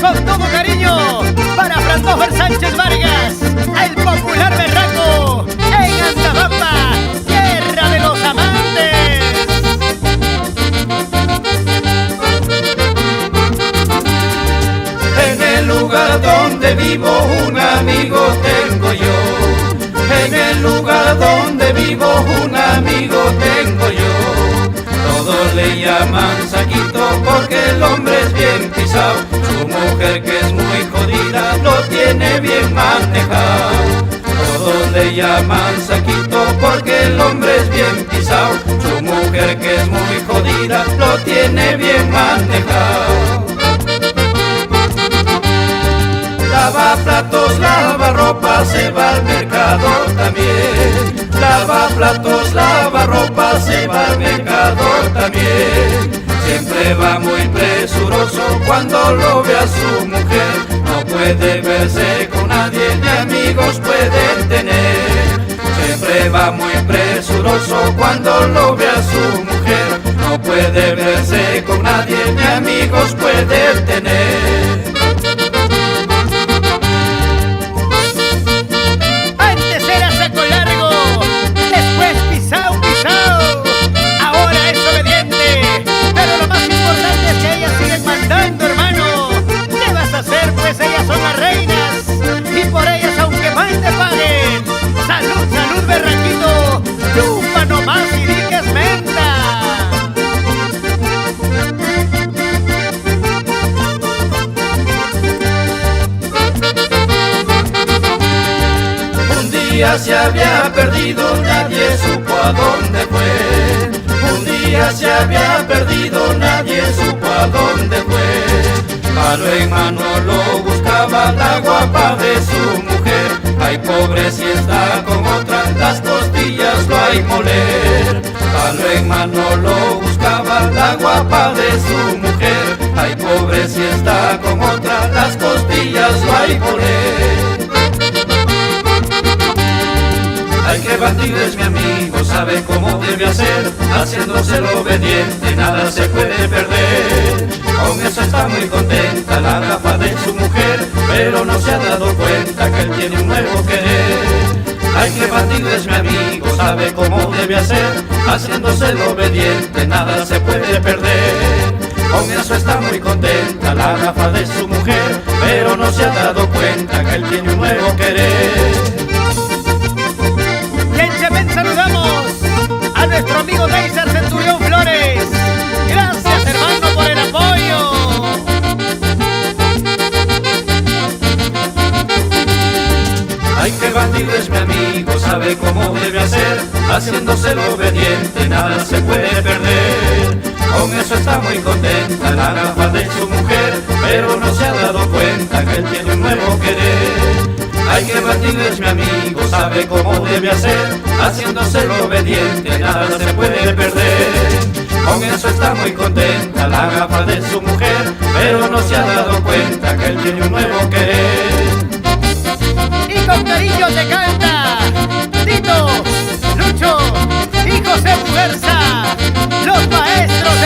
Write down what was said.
Con todo cariño para Christopher Sánchez Vargas, el popular berraco en Antapapa, tierra de los amantes. En el lugar donde vivo un amigo tengo yo. En el lugar donde vivo un amigo tengo yo. Todos le llaman Saquito porque el hombre es bien pisado. Su mujer que es muy jodida lo tiene bien manejado. Todos le llaman Saquito porque el hombre es bien pisado. Su mujer que es muy jodida lo tiene bien manejado. Lava platos, lava ropa, se va al mercado también. Lava platos, lava ropa, se va al mercado también. Siempre va muy presuroso cuando lo ve a su mujer. No puede verse con nadie, ni amigos pueden tener. Siempre va muy presuroso cuando lo ve a su mujer. No puede verse con nadie, ni amigos pueden tener. Pues ellas son las reinas y por ellas aunque mal te paguen. Salud, salud, berraquito, chupa nomás y di que es menta. Un día se había perdido, nadie supo a dónde fue. Un día se había perdido, nadie supo a dónde fue. Palo en mano lo buscaba la guapa de su mujer. Ay, pobre, si está con otra, las costillas lo hay moler. Palo en mano lo buscaba la guapa de su mujer. Ay, pobre, si está con otra, las costillas lo hay moler. Ay, qué bandido es mi amigo, sabe cómo debe hacer. Haciéndoselo obediente, nada se puede perder. Con eso está muy contenta la gafa de su mujer, pero no se ha dado cuenta que él tiene un nuevo querer. Ay, qué bandido es mi amigo, sabe cómo debe hacer. Haciéndoselo obediente, nada se puede perder. Con eso está muy contenta la gafa de su mujer, pero no se ha dado cuenta que él tiene un nuevo querer. Saludamos a nuestro amigo Neisser Centurión Flores. Gracias, hermano, por el apoyo. Ay, qué bandido es mi amigo, sabe cómo debe hacer. Haciéndoselo obediente, nada se puede perder. Con eso está muy contenta la gafa de su mujer, pero no se ha dado cuenta que él tiene un nuevo querer. Ay, qué bandido es mi amigo, sabe cómo debe hacer. Haciéndoselo obediente, nada se puede perder. Con eso está muy contenta la gafa de su mujer, pero no se ha dado cuenta que él tiene un nuevo querer. Y con cariño te canta Tito, Lucho y José Mujerza, los maestros